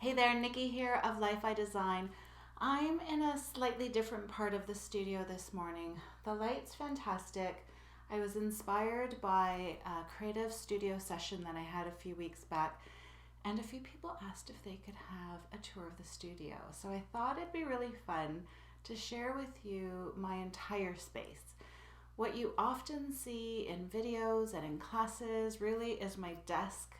Hey there, Nikki here of Life I Design. I'm in a slightly different part of the studio this morning. The light's fantastic. I was inspired by a creative studio session that I had a few weeks back, and a few people asked if they could have a tour of the studio. So I thought it'd be really fun to share with you my entire space. What you often see in videos and in classes really is my desk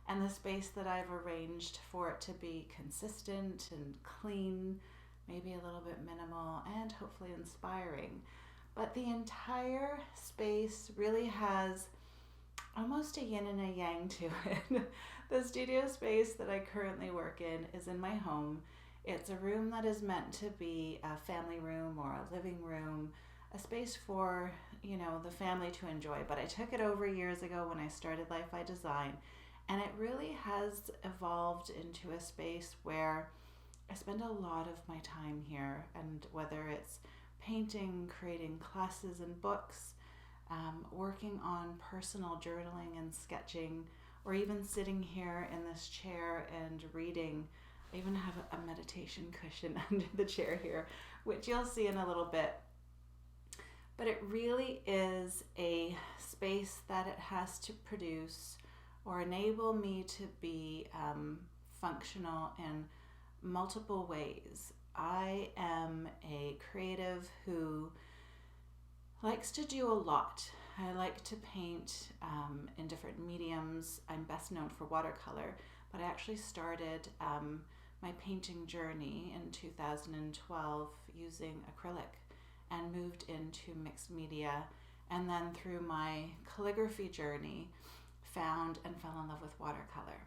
and the space that I've arranged for it to be consistent and clean, maybe a little bit minimal, and hopefully inspiring. But the entire space really has almost a yin and a yang to it. The studio space that I currently work in is in my home. It's a room that is meant to be a family room or a living room, a space for, the family to enjoy. But I took it over years ago when I started Life I Design, and it really has evolved into a space where I spend a lot of my time here, and whether it's painting, creating classes and books, working on personal journaling and sketching, or even sitting here in this chair and reading. I even have a meditation cushion under the chair here, which you'll see in a little bit. But it really is a space that it has to produce or enable me to be functional in multiple ways. I am a creative who likes to do a lot. I like to paint in different mediums. I'm best known for watercolor, but I actually started my painting journey in 2012 using acrylic and moved into mixed media, and then through my calligraphy journey found and fell in love with watercolor.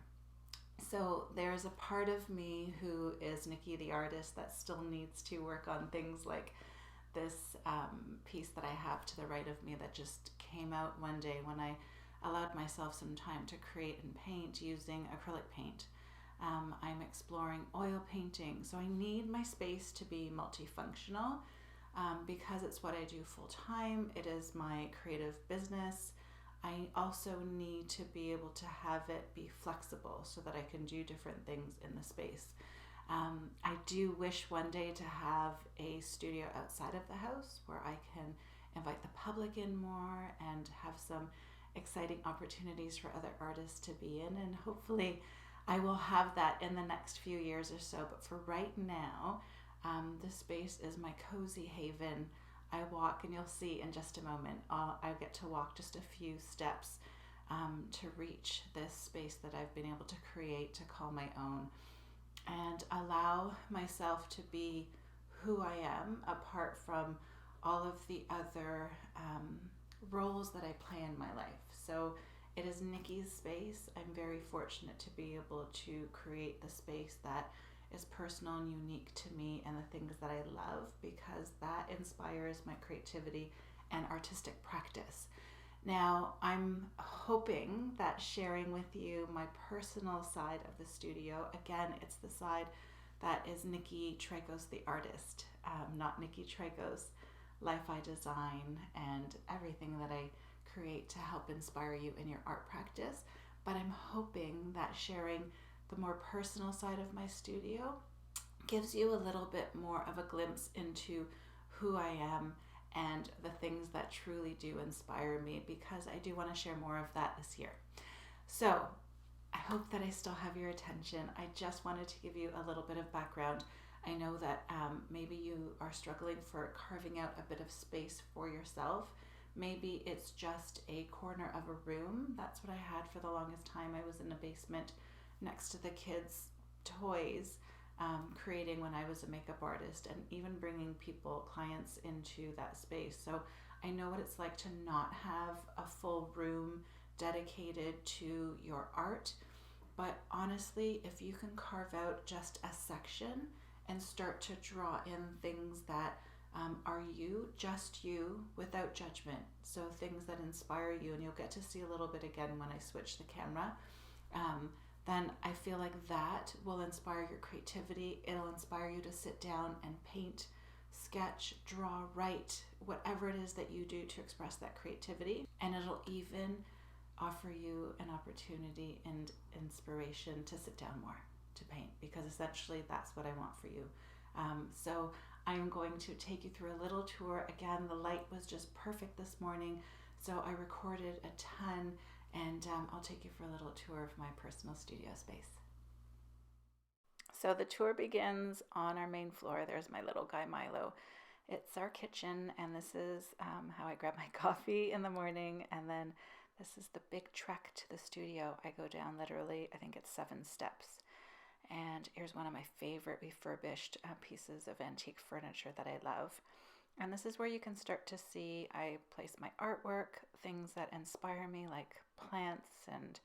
So there's a part of me who is Nicki the artist that still needs to work on things like this piece that I have to the right of me that just came out one day when I allowed myself some time to create and paint using acrylic paint. I'm exploring oil painting, so I need my space to be multifunctional because it's what I do full time. It is my creative business. I also need to be able to have it be flexible so that I can do different things in the space. I do wish one day to have a studio outside of the house where I can invite the public in more and have some exciting opportunities for other artists to be in, and hopefully I will have that in the next few years or so. But for right now, this space is my cozy haven. I walk, and you'll see in just a moment, I get to walk just a few steps to reach this space that I've been able to create to call my own, and allow myself to be who I am apart from all of the other roles that I play in my life. So it is Nicki's space. I'm very fortunate to be able to create the space that is personal and unique to me and the things that I love, because that inspires my creativity and artistic practice. Now, I'm hoping that sharing with you my personal side of the studio, again, it's the side that is Nicki Traikos the artist, not Nicki Traikos Life I Design and everything that I create to help inspire you in your art practice. But I'm hoping that sharing the more personal side of my studio gives you a little bit more of a glimpse into who I am and the things that truly do inspire me, because I do want to share more of that this year. So I hope that I still have your attention. I just wanted to give you a little bit of background. I know that maybe you are struggling for carving out a bit of space for yourself. Maybe it's just a corner of a room. That's what I had for the longest time. I was in a basement next to the kids' toys, creating when I was a makeup artist, and even bringing clients into that space. So I know what it's like to not have a full room dedicated to your art. But honestly, if you can carve out just a section and start to draw in things that are you, just you, without judgment. So things that inspire you, and you'll get to see a little bit again when I switch the camera. Then I feel like that will inspire your creativity. It'll inspire you to sit down and paint, sketch, draw, write, whatever it is that you do to express that creativity. And it'll even offer you an opportunity and inspiration to sit down more. to paint, because essentially that's what I want for you. So I'm going to take you through a little tour. Again, the light was just perfect this morning, so I recorded a ton, and I'll take you for a little tour of my personal studio space. So the tour begins on our main floor. There's my little guy Milo. It's our kitchen, and this is how I grab my coffee in the morning, and then this is the big trek to the studio. I go down literally, I think it's 7 steps. And here's one of my favorite refurbished pieces of antique furniture that I love. And this is where you can start to see I place my artwork, things that inspire me, like plants and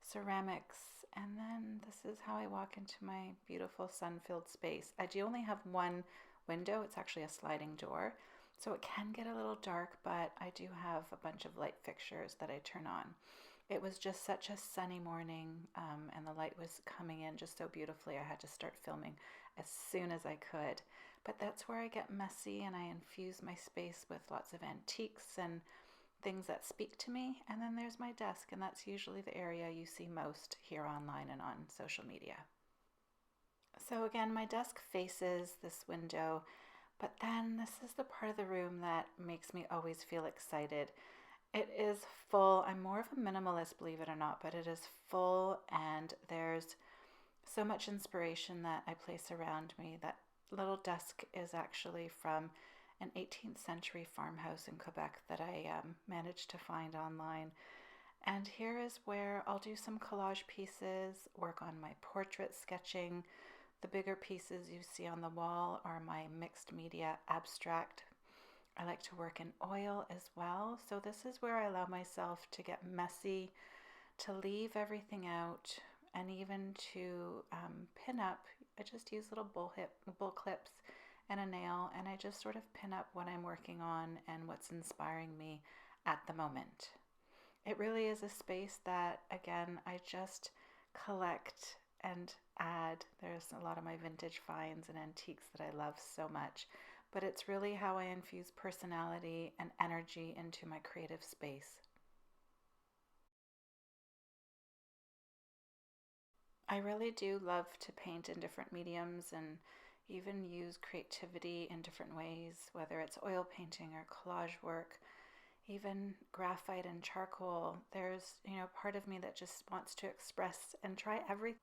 ceramics. And then this is how I walk into my beautiful sun-filled space. I do only have one window. It's actually a sliding door, so it can get a little dark, but I do have a bunch of light fixtures that I turn on. It was just such a sunny morning, and the light was coming in just so beautifully. I had to start filming as soon as I could. But that's where I get messy, and I infuse my space with lots of antiques and things that speak to me. And then there's my desk, and that's usually the area you see most here online and on social media. So again, my desk faces this window, but then this is the part of the room that makes me always feel excited. It is full. I'm more of a minimalist, believe it or not, but it is full, and there's so much inspiration that I place around me. That little desk is actually from an 18th century farmhouse in Quebec that I managed to find online. And here is where I'll do some collage pieces, work on my portrait sketching. The bigger pieces you see on the wall are my mixed media abstract. I like to work in oil as well. So this is where I allow myself to get messy, to leave everything out, and even to pin up. I just use little bull clips and a nail, and I just sort of pin up what I'm working on and what's inspiring me at the moment. It really is a space that, again, I just collect and add. There's a lot of my vintage finds and antiques that I love so much, but it's really how I infuse personality and energy into my creative space. I really do love to paint in different mediums and even use creativity in different ways, whether it's oil painting or collage work, even graphite and charcoal. There's, part of me that just wants to express and try everything.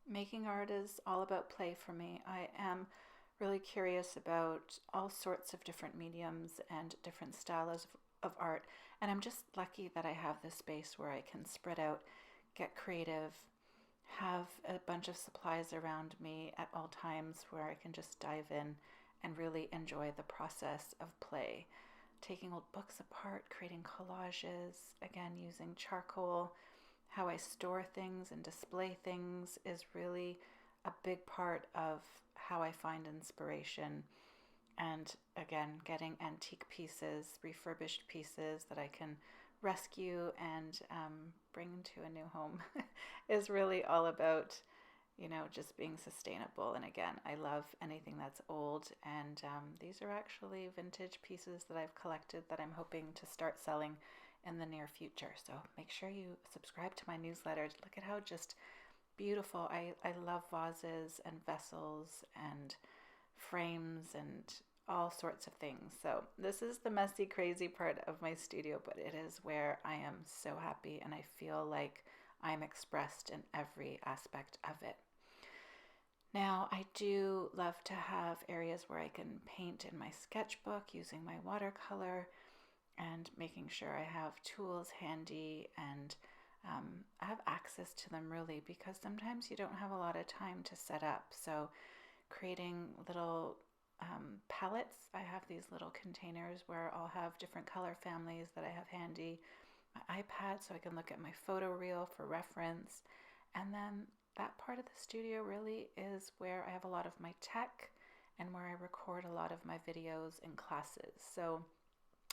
Making art is all about play for me. I am really curious about all sorts of different mediums and different styles of art. And I'm just lucky that I have this space where I can spread out, get creative, have a bunch of supplies around me at all times where I can just dive in and really enjoy the process of play. Taking old books apart, creating collages, again using charcoal. How I store things and display things is really a big part of how I find inspiration. And again, getting antique pieces, refurbished pieces that I can rescue and bring to a new home is really all about, just being sustainable. And again, I love anything that's old. And these are actually vintage pieces that I've collected that I'm hoping to start selling in the near future. So make sure you subscribe to my newsletter. Look at how just beautiful. I love vases and vessels and frames and all sorts of things. So this is the messy, crazy part of my studio, but it is where I am so happy and I feel like I'm expressed in every aspect of it. Now, I do love to have areas where I can paint in my sketchbook using my watercolor and making sure I have tools handy and I have access to them really, because sometimes you don't have a lot of time to set up. So creating little palettes, I have these little containers where I'll have different color families that I have handy, my iPad so I can look at my photo reel for reference. And then that part of the studio really is where I have a lot of my tech and where I record a lot of my videos and classes. So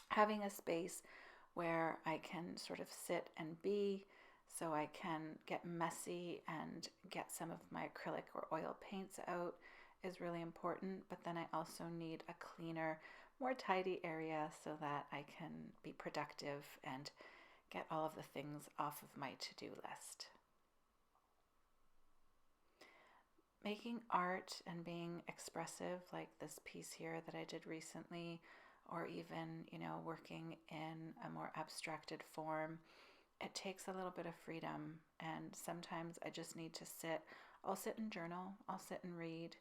having a space where I can sort of sit and be, so I can get messy and get some of my acrylic or oil paints out is really important. But then I also need a cleaner, more tidy area so that I can be productive and get all of the things off of my to-do list. making art and being expressive, like this piece here that I did recently, or even, working in a more abstracted form, it takes a little bit of freedom. And sometimes I just need to sit. I'll sit and journal, I'll sit and read.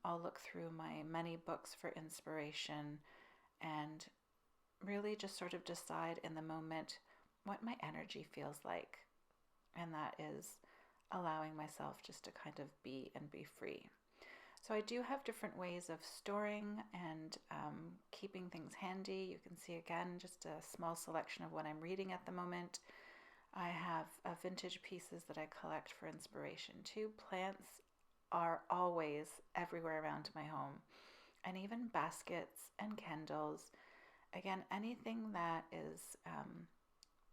I'll look through my many books for inspiration and really just sort of decide in the moment what my energy feels like. And that is allowing myself just to kind of be and be free. So I do have different ways of storing and keeping things handy. You can see again just a small selection of what I'm reading at the moment. I have vintage pieces that I collect for inspiration too. Plants are always everywhere around my home, and even baskets and candles. Again, anything that is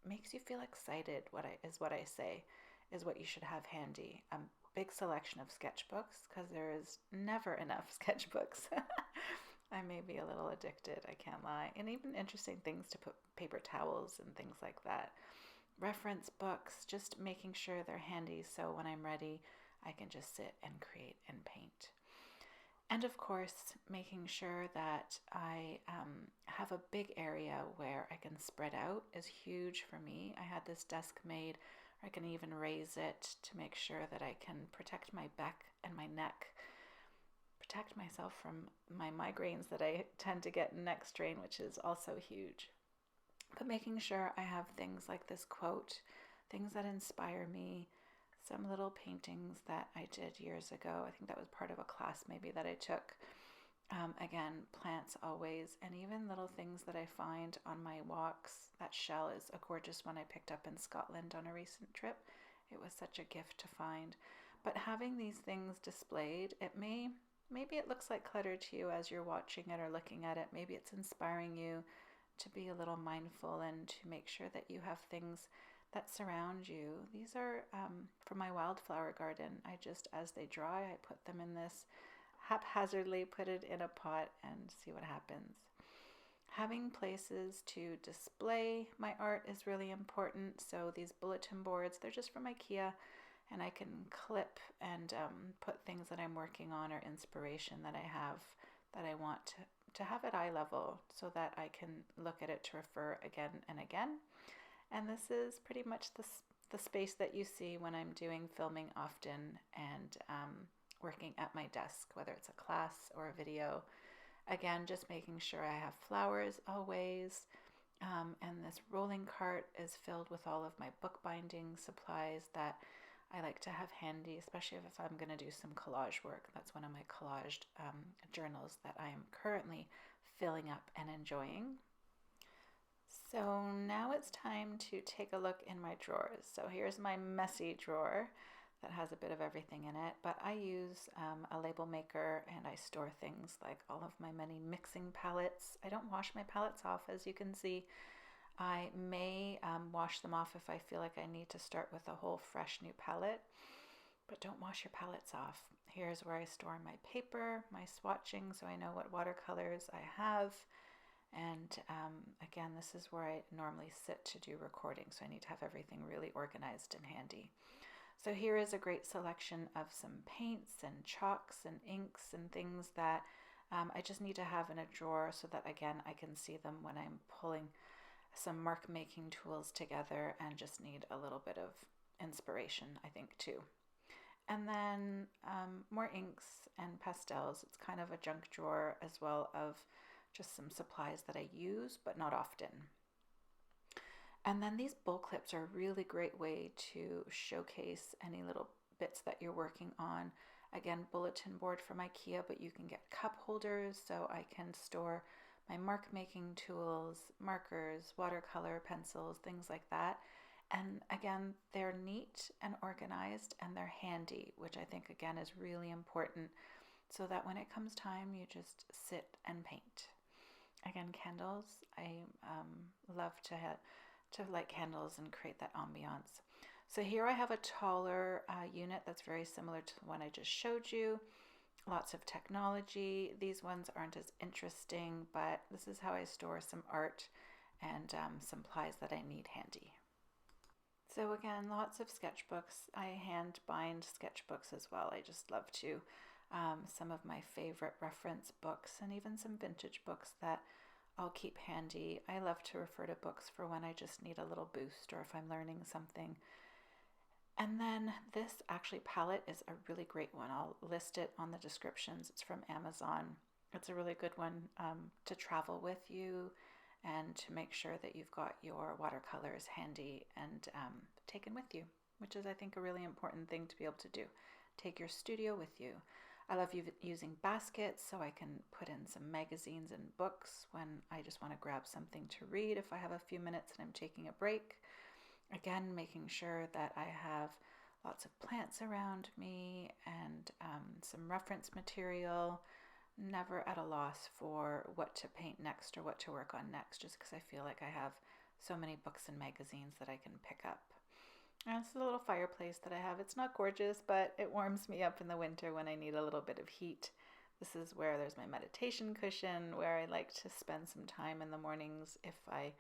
makes you feel excited, what I say, is what you should have handy. A big selection of sketchbooks, because there is never enough sketchbooks. I may be a little addicted, I can't lie. And even interesting things to put paper towels and things like that. Reference books, just making sure they're handy so when I'm ready, I can just sit and create and paint. And of course, making sure that I have a big area where I can spread out is huge for me. I had this desk made, or I can even raise it to make sure that I can protect my back and my neck, protect myself from my migraines that I tend to get neck strain, which is also huge. But making sure I have things like this quote, things that inspire me, some little paintings that I did years ago. I think that was part of a class maybe that I took. Again, plants always, and even little things that I find on my walks. That shell is a gorgeous one I picked up in Scotland on a recent trip. It was such a gift to find. But having these things displayed, maybe it looks like clutter to you as you're watching it or looking at it. Maybe it's inspiring you to be a little mindful and to make sure that you have things that surround you. These are from my wildflower garden. I just, as they dry, I put them in this, haphazardly put it in a pot and see what happens. Having places to display my art is really important. So these bulletin boards, they're just from IKEA, and I can clip and put things that I'm working on or inspiration that I have that I want to have at eye level so that I can look at it to refer again and again. And this is pretty much the space that you see when I'm doing filming often and working at my desk, whether it's a class or a video. Again, just making sure I have flowers always. And this rolling cart is filled with all of my bookbinding supplies that I like to have handy, especially if I'm going to do some collage work. That's one of my collaged journals that I am currently filling up and enjoying. So now it's time to take a look in my drawers. So here's my messy drawer that has a bit of everything in it, but I use a label maker and I store things like all of my many mixing palettes. I don't wash my palettes off, as you can see. I may wash them off if I feel like I need to start with a whole fresh new palette, but don't wash your palettes off. Here's where I store my paper, my swatching, so I know what watercolors I have. And again, this is where I normally sit to do recording, so I need to have everything really organized and handy. So here is a great selection of some paints and chalks and inks and things that I just need to have in a drawer so that, again, I can see them when I'm pulling some mark making tools together and just need a little bit of inspiration, I think, too. And then more inks and pastels. It's kind of a junk drawer as well of just some supplies that I use, but not often. And then these bowl clips are a really great way to showcase any little bits that you're working on. Again, bulletin board from IKEA, but you can get cup holders so I can store my mark making tools, markers, watercolor, pencils, things like that. And again, they're neat and organized and they're handy, which I think again is really important so that when it comes time, you just sit and paint. Again, candles. I love to light candles and create that ambiance. So here I have a taller unit that's very similar to the one I just showed you. Lots of technology. These ones aren't as interesting, but this is how I store some art and supplies that I need handy. So again, lots of sketchbooks. I hand bind sketchbooks as well. I just love to. Some of my favorite reference books and even some vintage books that I'll keep handy. I love to refer to books for when I just need a little boost or if I'm learning something. And then this actually palette is a really great one. I'll list it on the descriptions. It's from Amazon. It's a really good one to travel with you and to make sure that you've got your watercolors handy and taken with you, which is, I think, a really important thing to be able to do. Take your studio with you. I love using baskets so I can put in some magazines and books when I just want to grab something to read if I have a few minutes and I'm taking a break. Again, making sure that I have lots of plants around me and some reference material. Never at a loss for what to paint next or what to work on next, just because I feel like I have so many books and magazines that I can pick up. And it's a little fireplace that I have. It's not gorgeous, but it warms me up in the winter when I need a little bit of heat. This is where there's my meditation cushion, where I like to spend some time in the mornings if I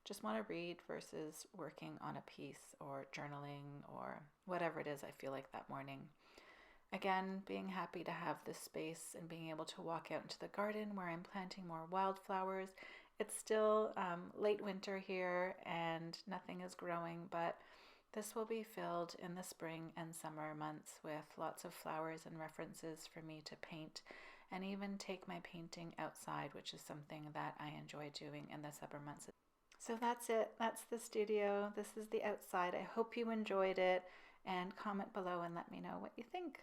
just want to read versus working on a piece or journaling or whatever it is I feel like that morning. Again, being happy to have this space and being able to walk out into the garden where I'm planting more wildflowers. It's still late winter here and nothing is growing, but this will be filled in the spring and summer months with lots of flowers and references for me to paint and even take my painting outside, which is something that I enjoy doing in the summer months. So that's it. That's the studio. This is the outside. I hope you enjoyed it, and comment below and let me know what you think.